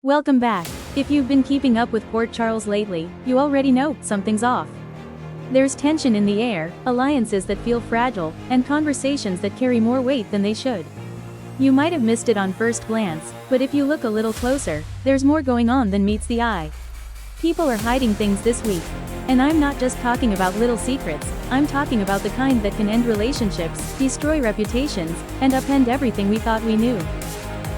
Welcome back. If you've been keeping up with Port Charles lately, you already know something's off. There's tension in the air, alliances that feel fragile, and conversations that carry more weight than they should. You might have missed it on first glance, but if you look a little closer, there's more going on than meets the eye. People are hiding things this week. And I'm not just talking about little secrets, I'm talking about the kind that can end relationships, destroy reputations, and upend everything we thought we knew.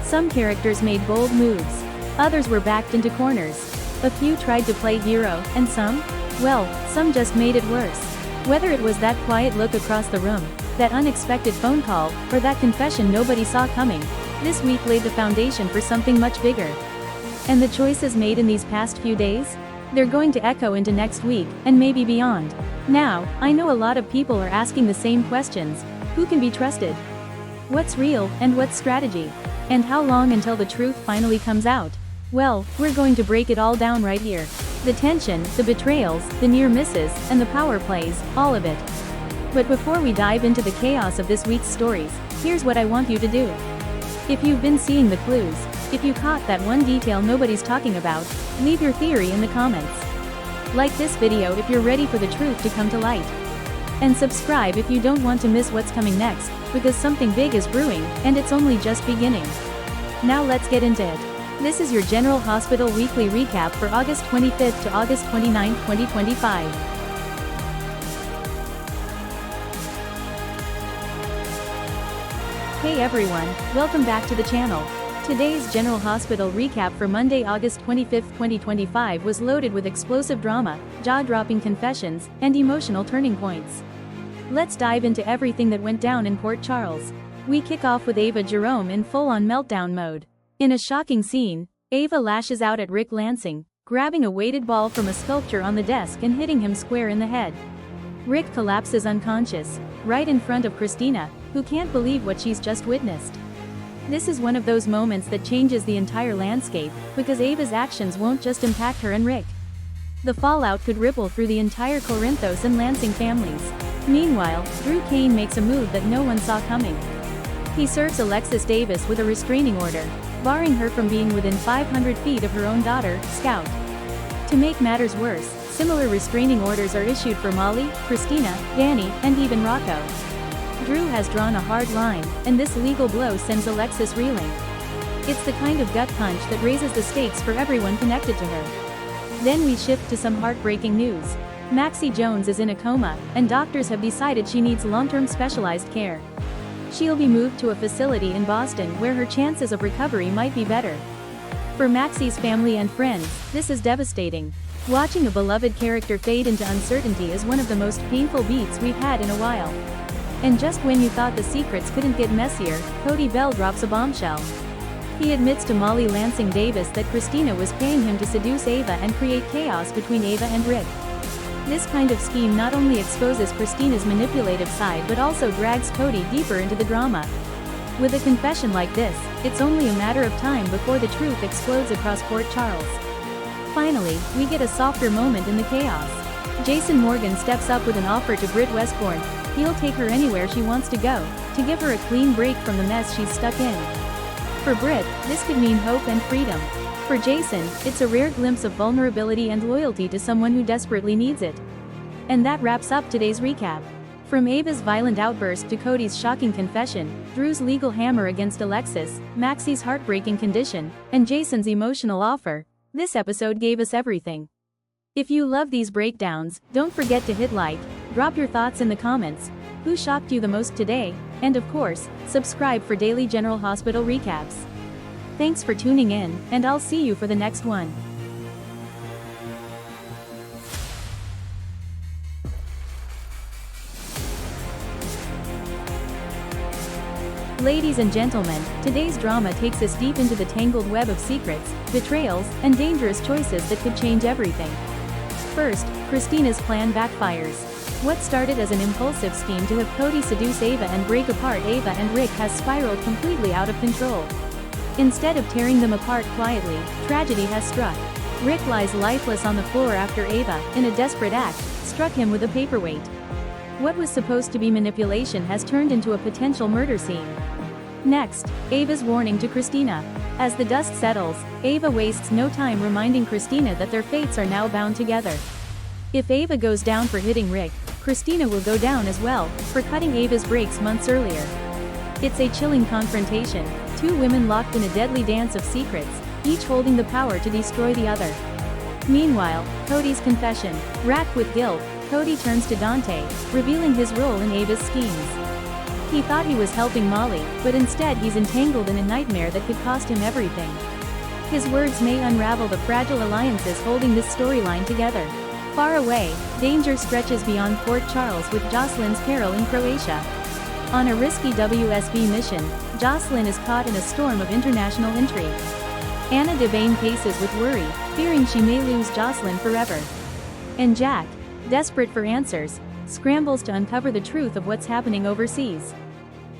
Some characters made bold moves. Others were backed into corners. A few tried to play hero, and some just made it worse. Whether it was that quiet look across the room, that unexpected phone call, or that confession nobody saw coming, this week laid the foundation for something much bigger. And the choices made in these past few days? They're going to echo into next week, and maybe beyond. Now, I know a lot of people are asking the same questions. Who can be trusted? What's real, and what's strategy? And how long until the truth finally comes out? Well, we're going to break it all down right here. The tension, the betrayals, the near misses, and the power plays, all of it. But before we dive into the chaos of this week's stories, here's what I want you to do. If you've been seeing the clues, if you caught that one detail nobody's talking about, leave your theory in the comments. Like this video if you're ready for the truth to come to light. And subscribe if you don't want to miss what's coming next, because something big is brewing, and it's only just beginning. Now let's get into it. This is your General Hospital Weekly Recap for August 25th to August 29th, 2025. Hey everyone, welcome back to the channel. Today's General Hospital recap for Monday, August 25, 2025 was loaded with explosive drama, jaw-dropping confessions, and emotional turning points. Let's dive into everything that went down in Port Charles. We kick off with Ava Jerome in full-on meltdown mode. In a shocking scene, Ava lashes out at Rick Lansing, grabbing a weighted ball from a sculpture on the desk and hitting him square in the head. Rick collapses unconscious, right in front of Christina, who can't believe what she's just witnessed. This is one of those moments that changes the entire landscape, because Ava's actions won't just impact her and Rick. The fallout could ripple through the entire Corinthos and Lansing families. Meanwhile, Drew Kane makes a move that no one saw coming. He serves Alexis Davis with a restraining order, barring her from being within 500 feet of her own daughter, Scout. To make matters worse, similar restraining orders are issued for Molly, Christina, Danny, and even Rocco. Drew has drawn a hard line, and this legal blow sends Alexis reeling. It's the kind of gut punch that raises the stakes for everyone connected to her. Then we shift to some heartbreaking news. Maxie Jones is in a coma, and doctors have decided she needs long-term specialized care. She'll be moved to a facility in Boston where her chances of recovery might be better. For Maxie's family and friends, this is devastating. Watching a beloved character fade into uncertainty is one of the most painful beats we've had in a while. And just when you thought the secrets couldn't get messier, Cody Bell drops a bombshell. He admits to Molly Lansing Davis that Christina was paying him to seduce Ava and create chaos between Ava and Rick. This kind of scheme not only exposes Christina's manipulative side but also drags Cody deeper into the drama. With a confession like this, it's only a matter of time before the truth explodes across Port Charles. Finally, we get a softer moment in the chaos. Jason Morgan steps up with an offer to Britt Westbourne. He'll take her anywhere she wants to go, to give her a clean break from the mess she's stuck in. For Britt, this could mean hope and freedom. For Jason, it's a rare glimpse of vulnerability and loyalty to someone who desperately needs it. And that wraps up today's recap. From Ava's violent outburst to Cody's shocking confession, Drew's legal hammer against Alexis, Maxie's heartbreaking condition, and Jason's emotional offer, this episode gave us everything. If you love these breakdowns, don't forget to hit like, drop your thoughts in the comments, who shocked you the most today, and of course, subscribe for daily General Hospital recaps. Thanks for tuning in, and I'll see you for the next one. Ladies and gentlemen, today's drama takes us deep into the tangled web of secrets, betrayals, and dangerous choices that could change everything. First, Christina's plan backfires. What started as an impulsive scheme to have Cody seduce Ava and break apart Ava and Rick has spiraled completely out of control. Instead of tearing them apart quietly, tragedy has struck. Rick lies lifeless on the floor after Ava, in a desperate act, struck him with a paperweight. What was supposed to be manipulation has turned into a potential murder scene. Next, Ava's warning to Christina. As the dust settles, Ava wastes no time reminding Christina that their fates are now bound together. If Ava goes down for hitting Rick, Christina will go down as well, for cutting Ava's brakes months earlier. It's a chilling confrontation, two women locked in a deadly dance of secrets, each holding the power to destroy the other. Meanwhile, Cody's confession. Racked with guilt, Cody turns to Dante, revealing his role in Ava's schemes. He thought he was helping Molly, but instead he's entangled in a nightmare that could cost him everything. His words may unravel the fragile alliances holding this storyline together. Far away, danger stretches beyond Port Charles with Jocelyn's peril in Croatia. On a risky WSB mission, Jocelyn is caught in a storm of international intrigue. Anna Devane paces with worry, fearing she may lose Jocelyn forever. And Jack, desperate for answers, scrambles to uncover the truth of what's happening overseas.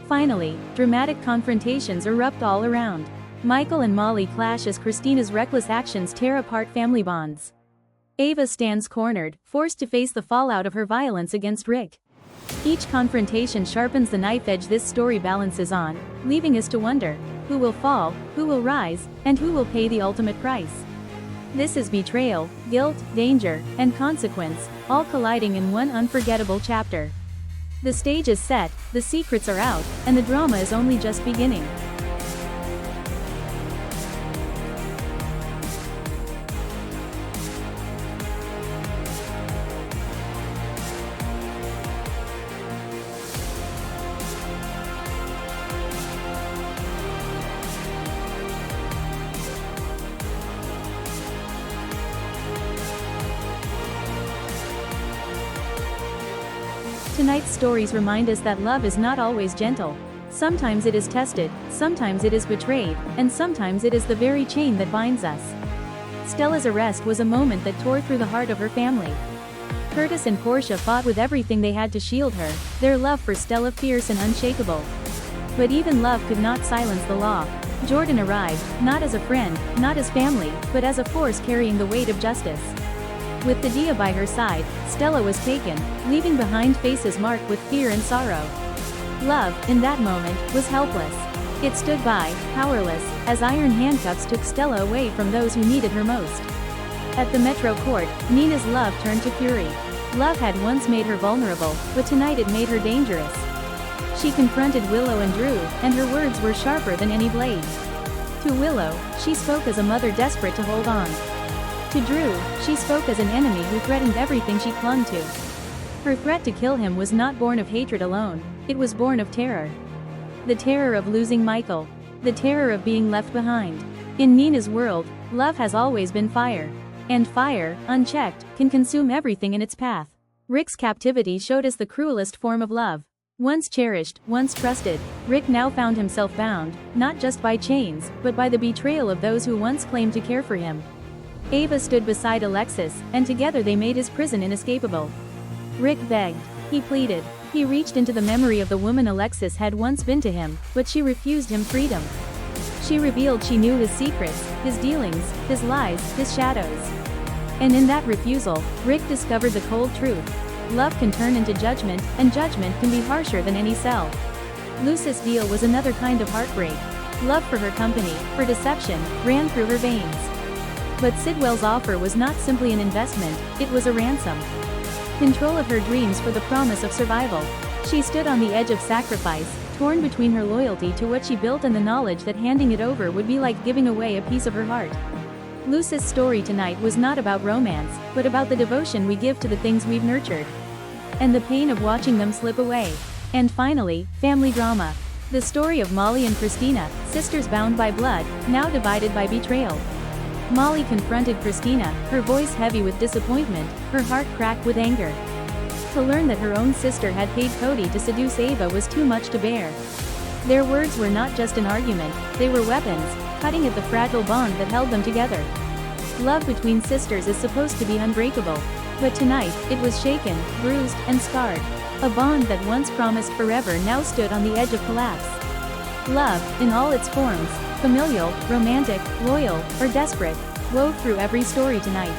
Finally, dramatic confrontations erupt all around. Michael and Molly clash as Christina's reckless actions tear apart family bonds. Ava stands cornered, forced to face the fallout of her violence against Rick. Each confrontation sharpens the knife edge this story balances on, leaving us to wonder, who will fall, who will rise, and who will pay the ultimate price. This is betrayal, guilt, danger, and consequence, all colliding in one unforgettable chapter. The stage is set, the secrets are out, and the drama is only just beginning. Tonight's stories remind us that love is not always gentle. Sometimes it is tested, sometimes it is betrayed, and sometimes it is the very chain that binds us. Stella's arrest was a moment that tore through the heart of her family. Curtis and Portia fought with everything they had to shield her, their love for Stella fierce and unshakable. But even love could not silence the law. Jordan arrived, not as a friend, not as family, but as a force carrying the weight of justice. With Thaddeus by her side, Stella was taken, leaving behind faces marked with fear and sorrow. Love, in that moment, was helpless. It stood by, powerless, as iron handcuffs took Stella away from those who needed her most. At the Metro Court, Nina's love turned to fury. Love had once made her vulnerable, but tonight it made her dangerous. She confronted Willow and Drew, and her words were sharper than any blade. To Willow, she spoke as a mother desperate to hold on. To Drew, she spoke as an enemy who threatened everything she clung to. Her threat to kill him was not born of hatred alone, it was born of terror. The terror of losing Michael. The terror of being left behind. In Nina's world, love has always been fire. And fire, unchecked, can consume everything in its path. Rick's captivity showed us the cruelest form of love. Once cherished, once trusted, Rick now found himself bound, not just by chains, but by the betrayal of those who once claimed to care for him. Ava stood beside Alexis, and together they made his prison inescapable. Rick begged. He pleaded. He reached into the memory of the woman Alexis had once been to him, but she refused him freedom. She revealed she knew his secrets, his dealings, his lies, his shadows. And in that refusal, Rick discovered the cold truth. Love can turn into judgment, and judgment can be harsher than any cell. Lucy's deal was another kind of heartbreak. Love for her company, for deception, ran through her veins. But Sidwell's offer was not simply an investment, it was a ransom. Control of her dreams for the promise of survival. She stood on the edge of sacrifice, torn between her loyalty to what she built and the knowledge that handing it over would be like giving away a piece of her heart. Lucy's story tonight was not about romance, but about the devotion we give to the things we've nurtured. And the pain of watching them slip away. And finally, family drama. The story of Molly and Christina, sisters bound by blood, now divided by betrayal. Molly confronted Christina, her voice heavy with disappointment, her heart cracked with anger. To learn that her own sister had paid Cody to seduce Ava was too much to bear. Their words were not just an argument, they were weapons, cutting at the fragile bond that held them together. Love between sisters is supposed to be unbreakable. But tonight, it was shaken, bruised, and scarred. A bond that once promised forever now stood on the edge of collapse. Love, in all its forms, familial, romantic, loyal, or desperate, wove through every story tonight.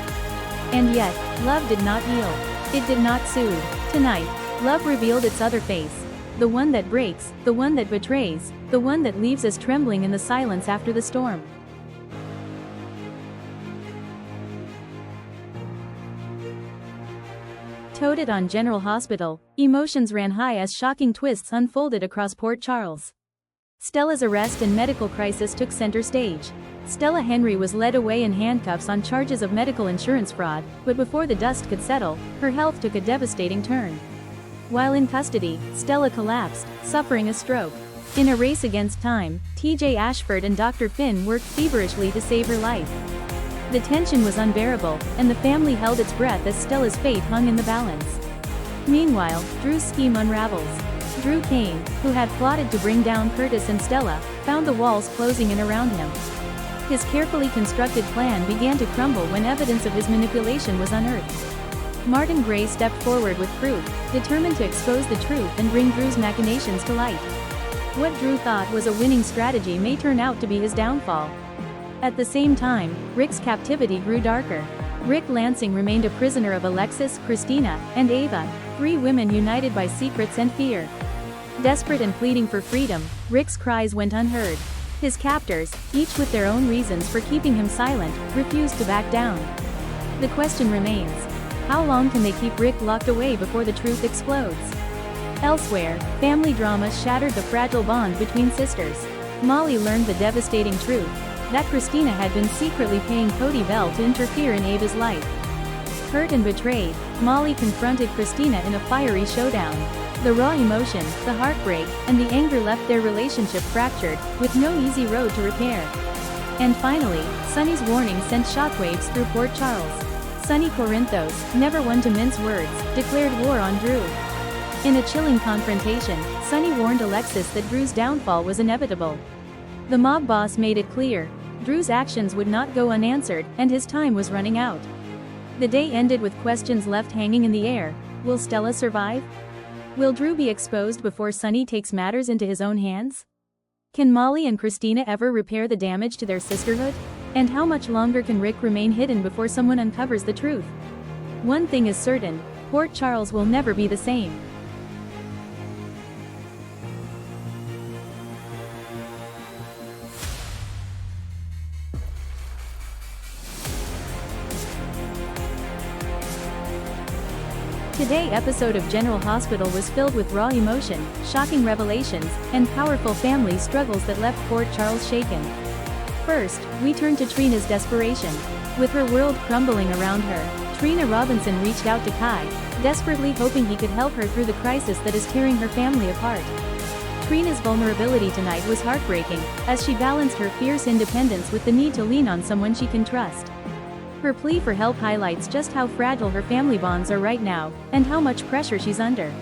And yet, love did not heal. It did not soothe. Tonight, love revealed its other face. the one that breaks, the one that betrays, the one that leaves us trembling in the silence after the storm. Toted on General Hospital, emotions ran high as shocking twists unfolded across Port Charles. Stella's arrest and medical crisis took center stage. Stella Henry was led away in handcuffs on charges of medical insurance fraud, but before the dust could settle, her health took a devastating turn. While in custody, Stella collapsed, suffering a stroke. In a race against time, TJ Ashford and Dr. Finn worked feverishly to save her life. The tension was unbearable, and the family held its breath as Stella's fate hung in the balance. Meanwhile, Drew's scheme unravels. Drew Kane, who had plotted to bring down Curtis and Stella, found the walls closing in around him. His carefully constructed plan began to crumble when evidence of his manipulation was unearthed. Martin Gray stepped forward with proof, determined to expose the truth and bring Drew's machinations to light. What Drew thought was a winning strategy may turn out to be his downfall. At the same time, Rick's captivity grew darker. Rick Lansing remained a prisoner of Alexis, Christina, and Ava, 3 women united by secrets and fear. Desperate and pleading for freedom, Rick's cries went unheard. His captors, each with their own reasons for keeping him silent, refused to back down. The question remains: how long can they keep Rick locked away before the truth explodes? Elsewhere, family drama shattered the fragile bond between sisters. Molly learned the devastating truth: that Christina had been secretly paying Cody Bell to interfere in Ava's life. Hurt and betrayed, Molly confronted Christina in a fiery showdown. The raw emotion, the heartbreak, and the anger left their relationship fractured, with no easy road to repair. And finally, Sonny's warning sent shockwaves through Port Charles. Sonny Corinthos, never one to mince words, declared war on Drew. In a chilling confrontation, Sonny warned Alexis that Drew's downfall was inevitable. The mob boss made it clear: Drew's actions would not go unanswered, and his time was running out. The day ended with questions left hanging in the air. Will Stella survive? Will Drew be exposed before Sonny takes matters into his own hands? Can Molly and Christina ever repair the damage to their sisterhood? And how much longer can Rick remain hidden before someone uncovers the truth? One thing is certain: Port Charles will never be the same. Today's episode of General Hospital was filled with raw emotion, shocking revelations, and powerful family struggles that left Port Charles shaken. First, we turn to Trina's desperation. With her world crumbling around her, Trina Robinson reached out to Kai, desperately hoping he could help her through the crisis that is tearing her family apart. Trina's vulnerability tonight was heartbreaking, as she balanced her fierce independence with the need to lean on someone she can trust. Her plea for help highlights just how fragile her family bonds are right now, and how much pressure she's under.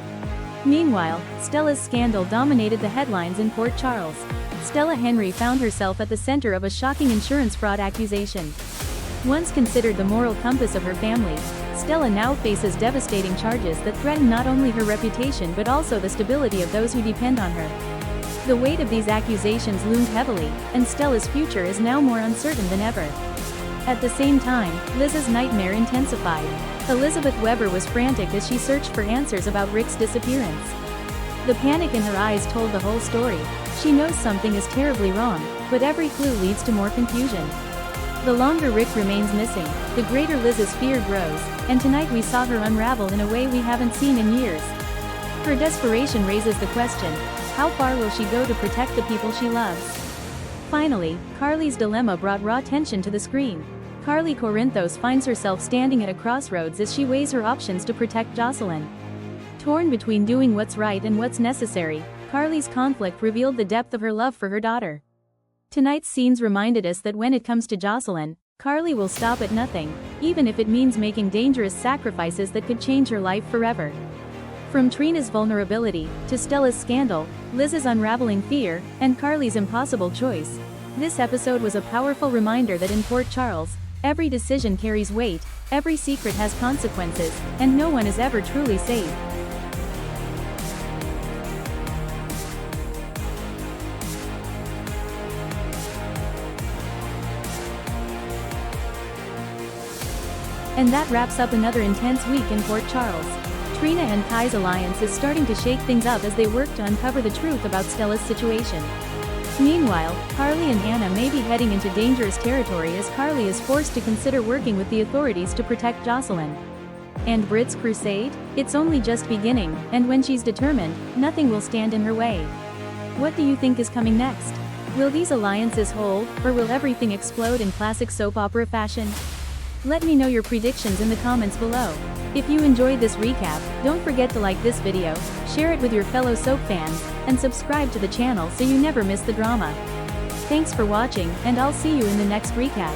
Meanwhile, Stella's scandal dominated the headlines in Port Charles. Stella Henry found herself at the center of a shocking insurance fraud accusation. Once considered the moral compass of her family, Stella now faces devastating charges that threaten not only her reputation but also the stability of those who depend on her. The weight of these accusations loomed heavily, and Stella's future is now more uncertain than ever. At the same time, Liz's nightmare intensified. Elizabeth Weber was frantic as she searched for answers about Rick's disappearance. The panic in her eyes told the whole story. She knows something is terribly wrong, but every clue leads to more confusion. The longer Rick remains missing, the greater Liz's fear grows, and tonight we saw her unravel in a way we haven't seen in years. Her desperation raises the question: how far will she go to protect the people she loves? Finally, Carly's dilemma brought raw tension to the screen. Carly Corinthos finds herself standing at a crossroads as she weighs her options to protect Jocelyn. Torn between doing what's right and what's necessary, Carly's conflict revealed the depth of her love for her daughter. Tonight's scenes reminded us that when it comes to Jocelyn, Carly will stop at nothing, even if it means making dangerous sacrifices that could change her life forever. From Trina's vulnerability, to Stella's scandal, Liz's unraveling fear, and Carly's impossible choice, this episode was a powerful reminder that in Port Charles, every decision carries weight, every secret has consequences, and no one is ever truly safe. And that wraps up another intense week in Port Charles. Trina and Kai's alliance is starting to shake things up as they work to uncover the truth about Stella's situation. Meanwhile, Carly and Anna may be heading into dangerous territory as Carly is forced to consider working with the authorities to protect Jocelyn. And Brit's crusade? It's only just beginning, and when she's determined, nothing will stand in her way. What do you think is coming next? Will these alliances hold, or will everything explode in classic soap opera fashion? Let me know your predictions in the comments below. If you enjoyed this recap, don't forget to like this video, share it with your fellow soap fans, and subscribe to the channel so you never miss the drama. Thanks for watching, and I'll see you in the next recap.